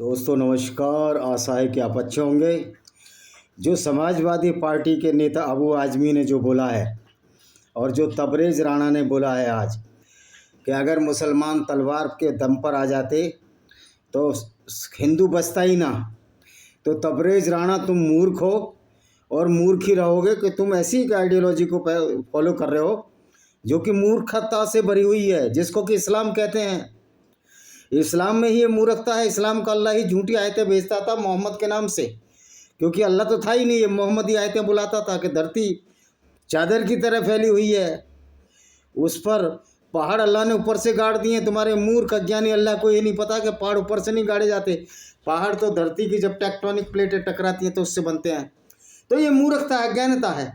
दोस्तों नमस्कार। आशा है कि आप अच्छे होंगे। जो समाजवादी पार्टी के नेता अबू आजमी ने जो बोला है और जो तबरेज़ राणा ने बोला है आज कि अगर मुसलमान तलवार के दम पर आ जाते तो हिंदू बचता ही ना, तो तबरेज़ राणा तुम मूर्ख हो और मूर्ख ही रहोगे कि तुम ऐसी एक आइडियोलॉजी को फॉलो कर रहे हो जो कि मूर्खता से भरी हुई है, जिसको कि इस्लाम कहते हैं। इस्लाम में ही ये मूर्खता है। इस्लाम का अल्लाह ही झूठी आयतें भेजता था मोहम्मद के नाम से, क्योंकि अल्लाह तो था ही नहीं। ये मोहम्मद ही आयतें बुलाता था कि धरती चादर की तरह फैली हुई है, उस पर पहाड़ अल्लाह ने ऊपर से गाड़ दिए। तुम्हारे मूर्ख अज्ञानी अल्लाह को ये नहीं पता कि पहाड़ ऊपर से नहीं गाड़े जाते। पहाड़ तो धरती की जब टेक्टोनिक प्लेटें टकराती हैं तो उससे बनते हैं। तो ये मूर्खता अज्ञानता है।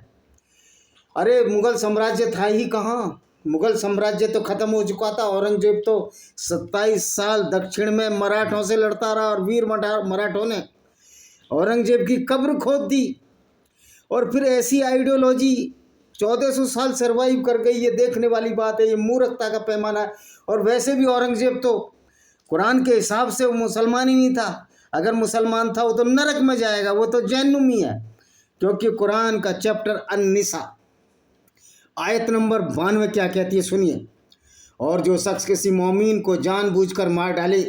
अरे मुगल साम्राज्य था ही कहाँ। मुगल साम्राज्य तो खत्म हो चुका था। औरंगजेब तो 27 साल दक्षिण में मराठों से लड़ता रहा और वीर मराठों ने औरंगजेब की कब्र खोद दी। और फिर ऐसी आइडियोलॉजी 1400 साल सरवाइव कर गई। ये देखने वाली बात है। ये मूर्खता का पैमाना है। और वैसे भी औरंगजेब तो कुरान के हिसाब से वो मुसलमान ही नहीं था। अगर मुसलमान था वो तो नरक में जाएगा, वो तो जहन्नुमी है। क्योंकि कुरान का चैप्टर अन-निसा आयत नंबर 92 क्या कहती है, सुनिए। और जो शख्स किसी मोमिन को जानबूझकर मार डाले,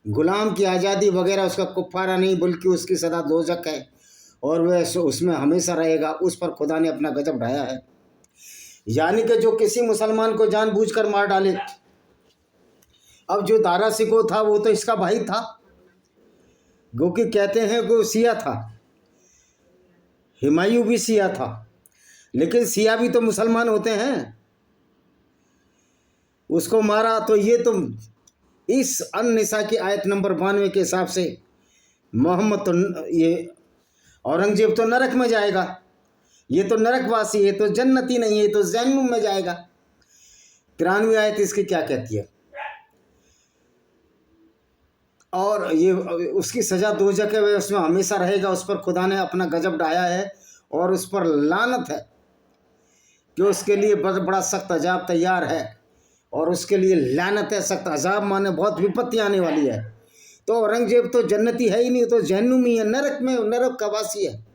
गुलाम की आज़ादी वगैरह उसका कुफ्फारा नहीं बल्कि उसकी सदा दोज़ख है और वह उसमें हमेशा रहेगा। उस पर खुदा ने अपना गजब ढाया है। यानी कि जो किसी मुसलमान को जानबूझकर मार डाले। अब जो दारा सिको था वो तो इसका भाई था, क्योंकि कहते हैं कि वो शिया था। हुमायूं भी शिया था, लेकिन शिया भी तो मुसलमान होते हैं। उसको मारा तो ये तो इस अन-निसा की आयत नंबर 92 के हिसाब से मोहम्मद तो ये औरंगजेब तो नरक में जाएगा। ये तो नरकवासी है, तो जन्नती नहीं है, तो जहन्नुम में जाएगा। 93 आयत इसकी क्या कहती है? और ये उसकी सजा दोज़ख है, वह उसमें हमेशा रहेगा। उस पर खुदा ने अपना गजब ढाया है और उस पर लानत है कि उसके लिए बड़ा सख्त अजाब तैयार है। और उसके लिए लानत है। सख्त अजाब माने बहुत विपत्ति आने वाली है। तो औरंगजेब तो जन्नती है ही नहीं, तो जहन्नुमी है, नरक में, नरक का वासी है।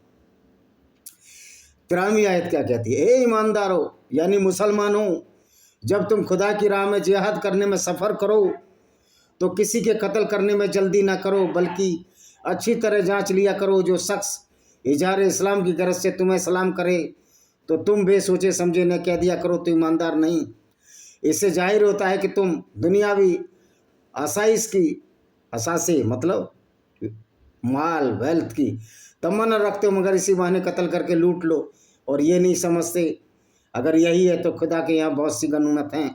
93 आयत क्या कहती है? ए ईमानदारों यानी मुसलमानों, जब तुम खुदा की राह में जिहाद करने में सफ़र करो तो किसी के कत्ल करने में जल्दी ना करो, बल्कि अच्छी तरह जांच लिया करो। जो शख्स इजहार इस्लाम की गरज से तुम्हें सलाम करे तो तुम बेसोचे समझे न कह दिया करो तो ईमानदार नहीं। इससे जाहिर होता है कि तुम दुनियावी आसाइश की असासे मतलब माल वेल्थ की तमन्ना रखते हो, मगर इसी बहाने कत्ल करके लूट लो और ये नहीं समझते। अगर यही है तो खुदा के यहाँ बहुत सी गनीमत हैं।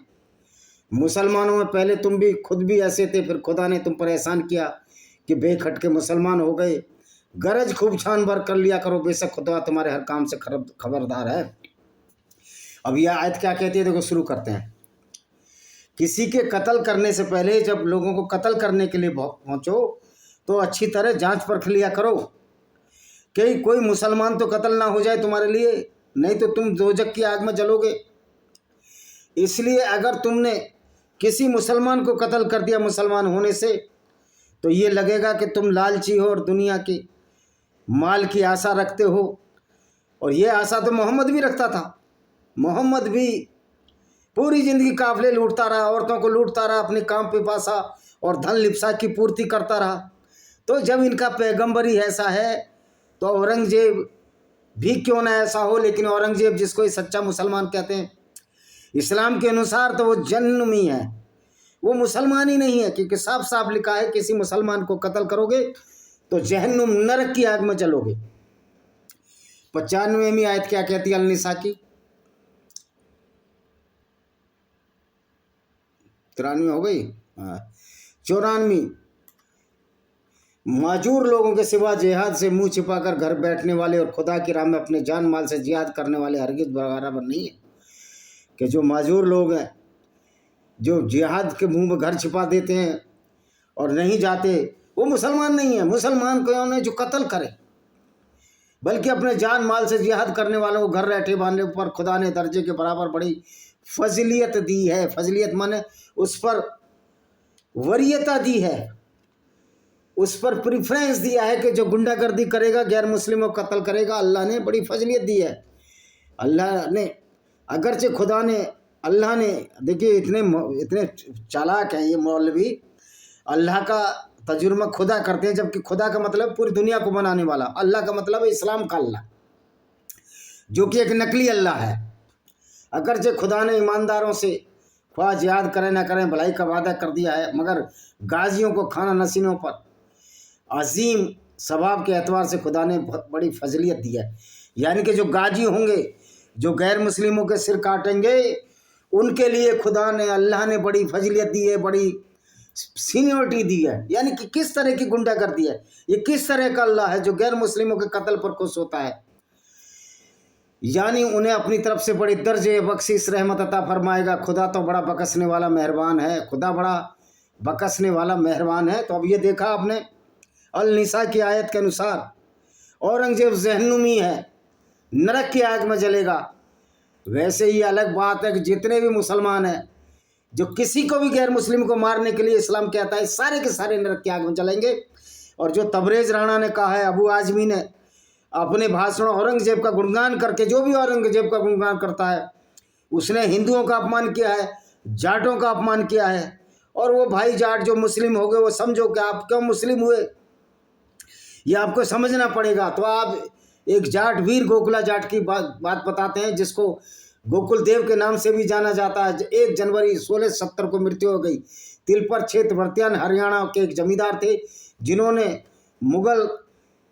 मुसलमानों में पहले तुम भी खुद भी ऐसे थे, फिर खुदा ने तुम पर एहसान किया कि बेखटके मुसलमान हो गए। गरज खूब छान भर कर लिया करो, बेशक खुदा तुम्हारे हर काम से खबरदार है। अब यह आयत क्या कहती है, देखो शुरू करते हैं। किसी के कत्ल करने से पहले जब लोगों को कत्ल करने के लिए पहुंचो तो अच्छी तरह जांच परख लिया करो कि कोई मुसलमान तो कत्ल ना हो जाए तुम्हारे लिए, नहीं तो तुम दोजख की आग में जलोगे। इसलिए अगर तुमने किसी मुसलमान को कत्ल कर दिया मुसलमान होने से, तो ये लगेगा कि तुम लालची हो और दुनिया की माल की आशा रखते हो। और ये आशा तो मोहम्मद भी रखता था। मोहम्मद भी पूरी ज़िंदगी काफिले लूटता रहा, औरतों को लूटता रहा, अपने काम पे पासा और धन लिप्सा की पूर्ति करता रहा। तो जब इनका पैगंबर ही ऐसा है तो औरंगजेब भी क्यों ना ऐसा हो। लेकिन औरंगजेब जिसको सच्चा मुसलमान कहते हैं इस्लाम के अनुसार, तो वो जहन्नुमी है, वो मुसलमान ही नहीं है। क्योंकि साफ साफ लिखा है किसी मुसलमान को कत्ल करोगे तो जहन्नुम नरक की आग में जलोगे। 95वीं आयत क्या कहती है अल-निसा की? 93 हो गई, हाँ 94। माजूर लोगों के सिवा जिहाद से मुंह छिपाकर घर बैठने वाले और खुदा की राह में अपने जान माल से जिहाद करने वाले हरगिज़ बराबर नहीं है। कि जो माजूर लोग हैं, जो जिहाद के मुंह में घर छिपा देते हैं और नहीं जाते, वो मुसलमान नहीं है। मुसलमान कौन है? जो कत्ल करे, बल्कि अपने जान माल से जिहाद करने वालों को घर रहते बांधने पर खुदा ने दर्जे के बराबर बड़ी फजीलियत दी है। फजीलियत माने उस पर वरीयता दी है, उस पर प्रेफरेंस दिया है कि जो गुंडागर्दी करेगा, गैर मुस्लिमों को कत्ल करेगा, अल्लाह ने बड़ी फजलियत दी है। अल्लाह ने अगरचे खुदा ने अल्लाह ने देखिए इतने चालाक हैं ये मौलवी, अल्लाह का तजुर्बा खुदा करते हैं, जबकि खुदा का मतलब पूरी दुनिया को बनाने वाला, अल्लाह का मतलब है इस्लाम का अल्लाह, जो कि एक नकली अल्लाह है। अगरचे खुदा ने ईमानदारों से ख्वाज याद करें ना करें भलाई का वादा कर दिया है, मगर गाजियों को खाना नसीनों पर अजीम सवाब के एतबार से खुदा ने बहुत बड़ी फजलियत दी है। यानी कि जो गाजी होंगे, जो गैर मुस्लिमों के सिर काटेंगे, उनके लिए खुदा ने अल्लाह ने बड़ी फजलियत दी है, बड़ी सीनियोरिटी दी है। यानी कि किस तरह की गुंडागर्दी है, ये किस तरह का अल्लाह है जो गैर मुस्लिमों के कत्ल पर खुश होता है। यानी उन्हें अपनी तरफ से बड़ी दर्जे बख्शिश रहमत अता फरमाएगा। खुदा तो बड़ा बकसने वाला मेहरबान है, खुदा बड़ा बकसने वाला मेहरबान है। तो अब ये देखा आपने अल निसा की आयत के अनुसार औरंगजेब जहन्नुमी है, नरक की आग में जलेगा। वैसे ही अलग बात है कि जितने भी मुसलमान हैं जो किसी को भी गैर मुस्लिम को मारने के लिए इस्लाम कहता है, सारे के सारे नरक की आग में जलेंगे। और जो तबरेज राणा ने कहा है, अबू आजमी ने अपने भाषण औरंगजेब का गुणगान करके, जो भी औरंगजेब का गुणगान करता है उसने हिंदुओं का अपमान किया है, जाटों का अपमान किया है। और वो भाई जाट जो मुस्लिम हो गए, वो समझो कि आप क्यों मुस्लिम हुए ये आपको समझना पड़ेगा। तो आप एक जाट वीर गोकुला जाट की बात बताते हैं, जिसको गोकुल देव के नाम से भी जाना जाता है। 1 जनवरी 1670 को मृत्यु हो गई। तिलपर क्षेत्र वर्त्यान हरियाणा के एक जमींदार थे, जिन्होंने मुगल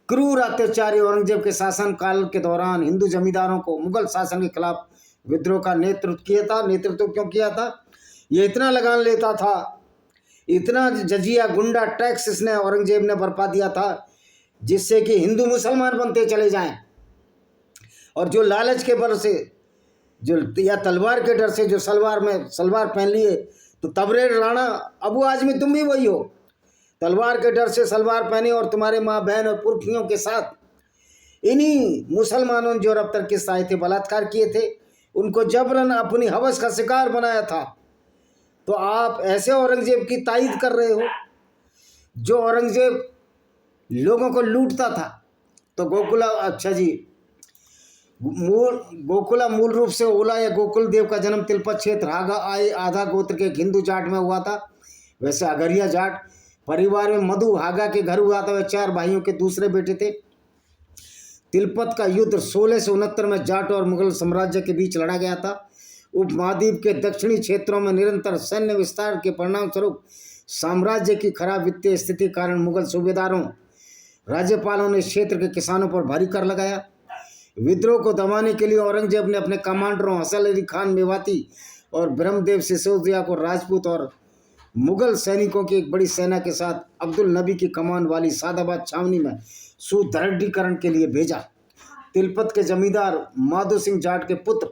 क्रूर अत्याचारी औरंगजेब के शासन काल के दौरान हिंदू जमींदारों को मुगल शासन के खिलाफ विद्रोह का नेतृत्व किया था। नेतृत्व क्यों किया था? ये इतना लगान लेता था, इतना जजिया गुंडा टैक्स इसने औरंगजेब ने बरपा दिया था, जिससे कि हिंदू मुसलमान बनते चले जाएं। और जो लालच के बल से, जो या तलवार के डर से, जो सलवार पहन लिए, तो तबरेज राणा अबू आजमी तुम भी वही हो। तलवार के डर से सलवार पहनी और तुम्हारे माँ बहन और पुरखियों के साथ इन्हीं मुसलमानों ने जो अब तक किस्से आए थे, बलात्कार किए थे, उनको जबरन अपनी हवस का शिकार बनाया था। तो आप ऐसे औरंगजेब की तायीद कर रहे हो जो औरंगजेब लोगों को लूटता था। तो गोकुला, अच्छा जी, गोकुला मूल रूप से ओला या गोकुल देव का जन्म तिलपत क्षेत्र आधा गोत्र के हिंदू जाट में हुआ था। वैसे अगरिया जाट परिवार में मधु हागा के घर हुआ था। वह 4 भाइयों के दूसरे बेटे थे। तिलपत का युद्ध 1669 में जाट और मुगल साम्राज्य के बीच लड़ा गया था। उपमहाद्वीप के दक्षिणी क्षेत्रों में निरंतर सैन्य विस्तार के परिणाम स्वरूप साम्राज्य की खराब वित्तीय स्थिति के कारण मुगल सूबेदारों, राज्यपालों ने क्षेत्र के किसानों पर भारी कर लगाया। विद्रोह को दबाने के लिए औरंगजेब ने अपने कमांडरों हसन अली खान मेवाती और ब्रह्मदेव सिसोदिया को राजपूत और मुगल सैनिकों की एक बड़ी सेना के साथ अब्दुल नबी की कमान वाली सादाबाद छावनी में सुदृढ़ीकरण के लिए भेजा। तिलपत के जमींदार माधो सिंह जाट के पुत्र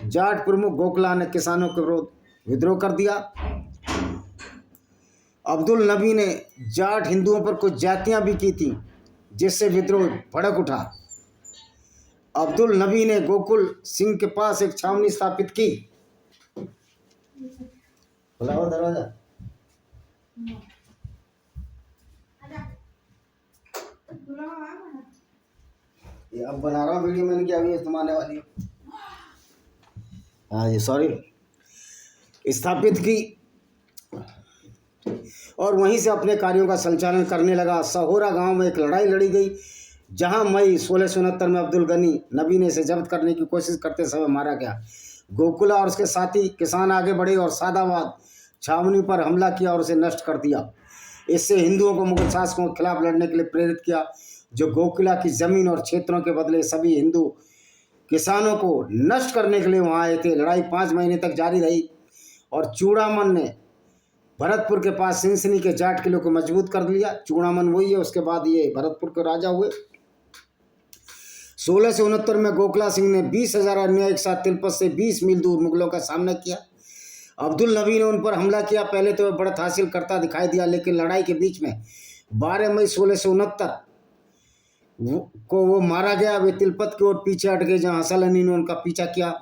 जाट प्रमुख गोखला ने किसानों के विरोध विद्रोह कर दिया। अब्दुल नबी ने जाट हिंदुओं पर कुछ जातियां भी की थी, जिससे विद्रोह भड़क उठा। अब्दुल नबी ने गोकुल सिंह के पास एक छावनी स्थापित की। बुलाओ दरवाजा। ये अब बना रहा हूँ वीडियो, मैंने क्या अभी तुम आने वाली। हाँ जी, सॉरी। स्थापित की और वहीं से अपने कार्यों का संचालन करने लगा। सहोरा गांव में एक लड़ाई लड़ी गई, जहां मई 1669 में अब्दुल गनी नबी ने इसे जब्त करने की कोशिश करते समय मारा गया। गोकुला और उसके साथी किसान आगे बढ़े और सादाबाद छावनी पर हमला किया और उसे नष्ट कर दिया। इससे हिंदुओं को मुगल शासकों के खिलाफ लड़ने के लिए प्रेरित किया, जो गोकुला की जमीन और क्षेत्रों के बदले सभी हिंदू किसानों को नष्ट करने के लिए वहां आए थे। लड़ाई 5 महीने तक जारी रही और चूड़ामन ने भरतपुर के पास सिंसनी के जाट किले को मजबूत कर लिया। चूड़ामन वही है, उसके बाद ये भरतपुर के राजा हुए। 1669 में गोखला सिंह ने 20,000 अन्य एक साथ तिलपत से 20 मील दूर मुगलों का सामना किया। अब्दुल नबी ने उन पर हमला किया। पहले तो वह बढ़त हासिल करता दिखाई दिया, लेकिन लड़ाई के बीच में 12 मई 1669 को वो मारा गया। वे तिलपत की ओर पीछे हट गए, जहाँ हसन अली ने उनका पीछा किया।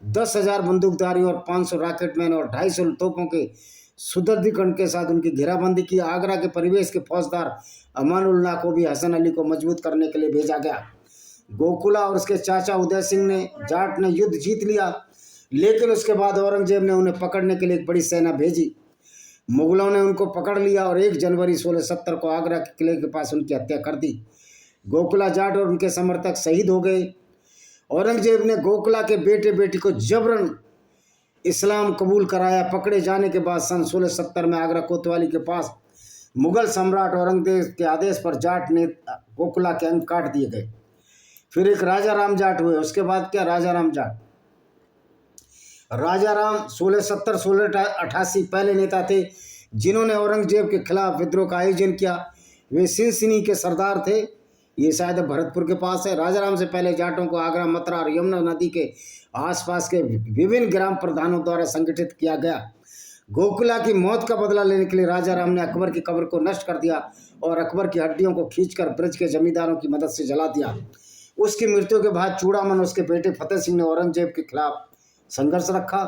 10,000 बंदूकधारी और 500 रॉकेटमैन और 250 तोपों के सुदृढ़ीकरण के साथ उनकी घेराबंदी की। आगरा के परिवेश के फौजदार अमानुल्लाह को भी हसन अली को मजबूत करने के लिए भेजा गया। गोकुला और उसके चाचा उदय सिंह ने जाट ने युद्ध जीत लिया, लेकिन उसके बाद औरंगजेब ने उन्हें पकड़ने के लिए एक बड़ी सेना भेजी। मुगलों ने उनको पकड़ लिया और 1 जनवरी 1670 को आगरा के किले के पास उनकी हत्या कर दी। गोकुला जाट और उनके समर्थक शहीद हो गए। औरंगजेब ने गोकुला के बेटे बेटी को जबरन इस्लाम कबूल कराया। पकड़े जाने के बाद सन 1670 में आगरा कोतवाली के पास मुगल सम्राट औरंगजेब के आदेश पर जाट ने गोकुला के अंग काट दिए गए। फिर एक राजा राम जाट हुए। उसके बाद क्या, राजा राम जाट। राजा राम 1670-1688 पहले नेता थे जिन्होंने औरंगजेब के खिलाफ विद्रोह का आयोजन किया। वे सिंसिनी के सरदार थे। ये शायद भरतपुर के पास है। राजा राम से पहले जाटों को आगरा, मथुरा और यमुना नदी के आसपास के विभिन्न ग्राम प्रधानों द्वारा संगठित किया गया। गोकुला की मौत का बदला लेने के लिए राजा राम ने अकबर की कब्र को नष्ट कर दिया और अकबर की हड्डियों को खींचकर ब्रज के जमींदारों की मदद से जला दिया। उसकी मृत्यु के बाद चूड़ामन उसके बेटे फतेह सिंह ने औरंगजेब के खिलाफ संघर्ष रखा।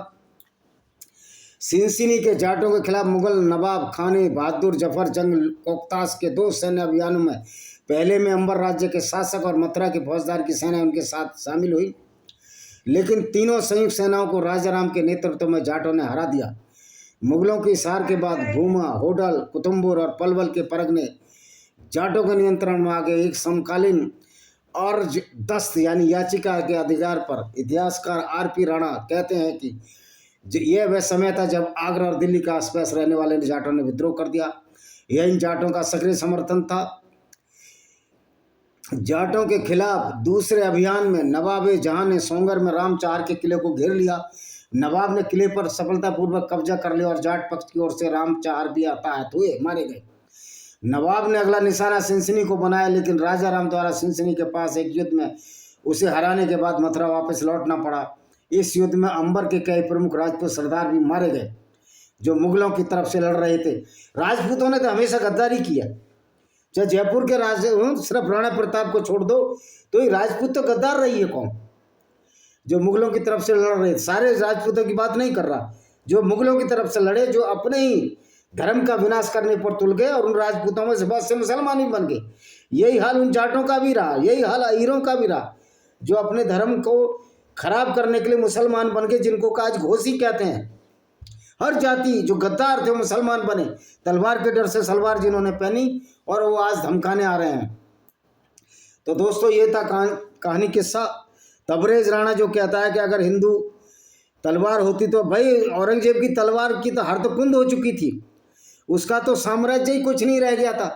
सिंसिनी के जाटों के खिलाफ मुगल नवाब खाने बहादुर जफर जंग कोकतास के 2 सैन्य अभियानों में पहले में अंबर राज्य के शासक और मथुरा के फौजदार की सेना उनके साथ शामिल हुई, लेकिन तीनों संयुक्त सेनाओं को राजा राम के नेतृत्व में जाटों ने हरा दिया। मुगलों की हार के बाद भूमा, होडल, कुतुम्बुर और पलवल के परगने जाटों के नियंत्रण में आ गए। एक समकालीन अर्ज दस्त यानी याचिका के अधिकार पर इतिहासकार आर.पी. राणा कहते हैं कि यह वह समय था जब आगरा और दिल्ली का आसपास रहने वाले जाटों ने विद्रोह कर दिया। यह इन जाटों का सक्रिय समर्थन था। जाटों के खिलाफ दूसरे अभियान में नवाब जहां ने सोंगर में रामचार के किले को घेर लिया। नवाब ने किले पर सफलतापूर्वक कब्जा कर लिया और जाट पक्ष की ओर से रामचार भी हताहत हुए, मारे गए। नवाब ने अगला निशाना सिंसिनी को बनाया, लेकिन राजा राम द्वारा सिंसिनी के पास एक युद्ध में उसे हराने के बाद मथुरा वापस लौटना पड़ा। इस युद्ध में अंबर के कई प्रमुख राजपूत सरदार भी मारे गए जो मुगलों की तरफ से लड़ रहे थे। राजपूतों ने तो हमेशा गद्दारी किया। चाहे जयपुर के राजा सिर्फ राणा प्रताप को छोड़ दो तो ये राजपूत तो गद्दार रही है। कौन जो मुगलों की तरफ से लड़ रहे थे, सारे राजपूतों की बात नहीं कर रहा, जो मुगलों की तरफ से लड़े, जो अपने ही धर्म का विनाश करने पर तुल गए और उन राजपूतों में से बहुत से मुसलमान ही बन गए। यही हाल उन जाटों का भी रहा, यही हाल अहीरों का भी रहा, जो अपने धर्म को खराब करने के लिए मुसलमान बन गए, जिनको आज घोसी कहते हैं। हर जाति जो गद्दार थे मुसलमान बने, तलवार के डर से सलवार जिन्होंने पहनी और वो आज धमकाने आ रहे हैं। तो दोस्तों ये था कहानी किस्सा। तबरेज राणा जो कहता है कि अगर हिंदू तलवार होती तो भाई औरंगजेब की तलवार की तो हरदकुंद हो चुकी थी, उसका तो साम्राज्य ही कुछ नहीं रह गया था।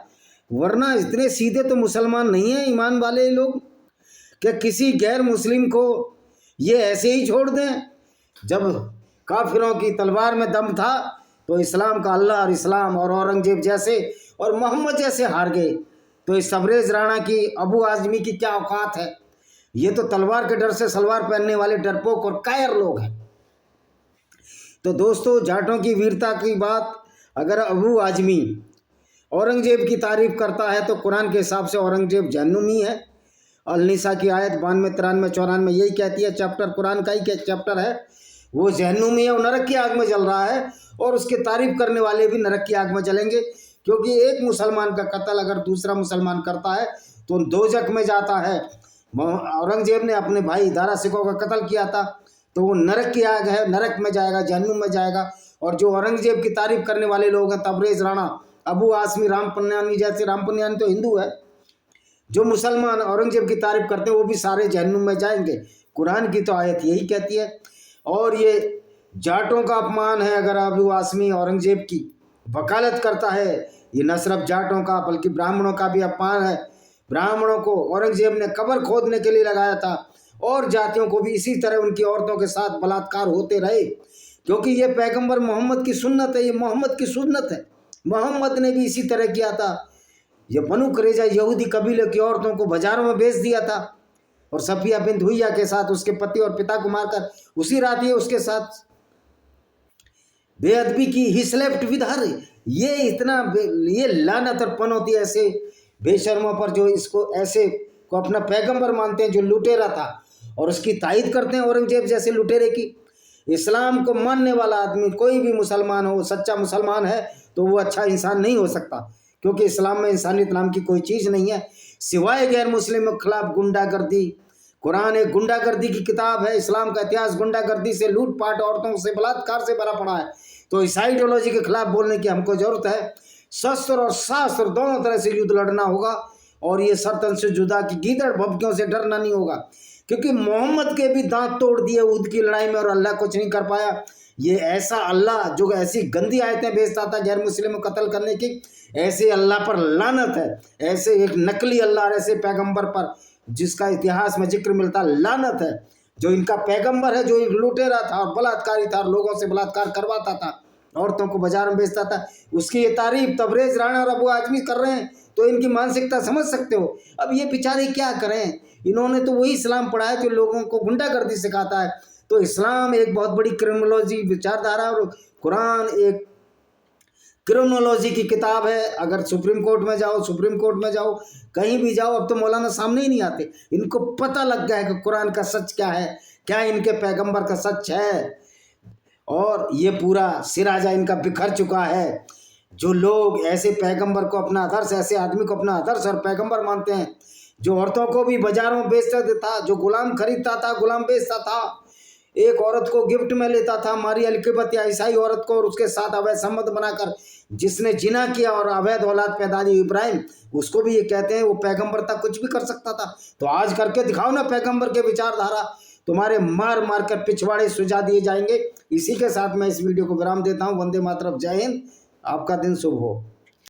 वरना इतने सीधे तो मुसलमान नहीं है ईमान वाले लोग कि किसी गैर मुस्लिम को ये ऐसे ही छोड़ दें। जब काफिरों की तलवार में दम था तो इस्लाम का अल्लाह और इस्लाम और औरंगजेब जैसे और मोहम्मद जैसे हार गए। तो इस तबरेज राणा की, अबू आजमी की क्या औकात है। ये तो तलवार के डर से सलवार पहनने वाले डरपोक और कायर लोग हैं। तो दोस्तों जाटों की वीरता की बात, अगर अबू आजमी औरंगजेब की तारीफ करता है तो कुरान के हिसाब से औरंगजेब जहन्नुमी है। अल-निसा की आयत 92, 93, 94 यही कहती है। चैप्टर कुरान का ही चैप्टर है, वो जहन्नुमी है, वो नरक की आग में जल रहा है और उसकी तारीफ करने वाले भी नरक की आग में जलेंगे। क्योंकि एक मुसलमान का कत्ल अगर दूसरा मुसलमान करता है तो दोजख में जाता है। औरंगजेब ने अपने भाई दारा सिकोह का कत्ल किया था तो वो नरक की आग है, नरक में जाएगा, जहन्नुम में जाएगा। और जो औरंगजेब की तारीफ करने वाले लोग हैं, तबरेज राणा, अबू आसमी, राम पुन्यानी जैसे, राम पुन्यानी तो हिंदू है, जो मुसलमान औरंगजेब की तारीफ करते हैं वो भी सारे जहन्नुम में जाएंगे। कुरान की तो आयत यही कहती है। और ये जाटों का अपमान है अगर अबू आसमी औरंगजेब की वकालत करता है। ये न सिर्फ जाटों का बल्कि ब्राह्मणों का भी अपमान है। ब्राह्मणों को औरंगजेब ने कब्र खोदने के लिए लगाया था और जातियों को भी इसी तरह उनकी औरतों के साथ बलात्कार होते रहे, क्योंकि ये पैगंबर मोहम्मद की सुन्नत है, ये मोहम्मद की सुन्नत है। मोहम्मद ने भी इसी तरह किया था। ये बनु कुरैजा यहूदी कबीले की औरतों को बाजारों में बेच दिया था और सफिया बिन्त हुय्या के साथ उसके पति और पिता को मारकर उसी रात ये उसके साथ बेअदबी की। He slept with her. ये इतना ये लानत और पनौती ऐसे बेशर्मों पर जो इसको ऐसे को अपना पैगंबर मानते हैं, जो लुटेरा था और उसकी तायद करते हैं औरंगजेब जैसे लुटेरे की। इस्लाम को मानने वाला आदमी कोई भी मुसलमान हो, सच्चा मुसलमान है तो वो अच्छा इंसान नहीं हो सकता, क्योंकि इस्लाम में इंसानियत नाम की कोई चीज़ नहीं है सिवाय गैर मुस्लिम के खिलाफ गुंडागर्दी। कुरान एक गुंडागर्दी की किताब है। इस्लाम का इतिहास गुंडागर्दी से, लूटपाट, औरतों से, बलात्कार से भरा पड़ा है। तो इस आइडियोलॉजी के खिलाफ बोलने की हमको जरूरत है। शस्त्र और शास्त्र दोनों तरह से युद्ध लड़ना होगा, और ये सर्तन से जुदा की गीदड़ भभकियों से डरना नहीं होगा, क्योंकि मोहम्मद के भी दांत तोड़ दिए उहद की लड़ाई में और अल्लाह कुछ नहीं कर पाया। ये ऐसा अल्लाह जो ऐसी गंदी आयतें भेजता था गैर मुस्लिम को कत्ल करने की, ऐसे अल्लाह पर लानत है। ऐसे एक नकली अल्लाह और ऐसे पैगंबर पर जिसका इतिहास में जिक्र मिलता लानत है। जो इनका पैगंबर है, जो एक लुटेरा था और बलात्कारी था, लोगों से बलात्कार करवाता था, औरतों को बाजार में बेचता था, उसकी ये तारीफ तबरेज राणा और अबू आजमी कर रहे हैं, तो इनकी मानसिकता समझ सकते हो। अब ये बेचारे क्या करें, इन्होंने तो वही इस्लाम पढ़ा है जो लोगों को गुंडागर्दी सिखाता है। तो इस्लाम एक बहुत बड़ी क्रिमिनोलॉजी विचारधारा और कुरान एक क्रिमिनोलॉजी की किताब है। अगर सुप्रीम कोर्ट में जाओ, कहीं भी जाओ, अब तो मौलाना सामने ही नहीं आते। इनको पता लग गया है कि कुरान का सच क्या है, क्या इनके पैगंबर का सच है, और ये पूरा सिराजा इनका बिखर चुका है। जो लोग ऐसे पैगंबर को अपना आदर्श, ऐसे आदमी को अपना आदर्श और पैगंबर मानते हैं, जो औरतों को भी बाजारों में बेचता था, जो गुलाम खरीदता था, गुलाम बेचता था, एक औरत को गिफ्ट में लेता था, मारी अलकिबत या ईसाई औरत को, और उसके साथ अवैध संबंध बनाकर जिसने जिना किया और अवैध औलाद पैदा दी इब्राहिम, उसको भी ये कहते हैं वो पैगंबर था, कुछ भी कर सकता था। तो आज करके दिखाओ ना पैगंबर के विचारधारा, तुम्हारे मार मार कर पिछवाड़े सुझा दिए जाएंगे। इसी के साथ मैं इस वीडियो को विराम देता हूँ। वंदे मातरम, जय हिंद, आपका दिन शुभ हो।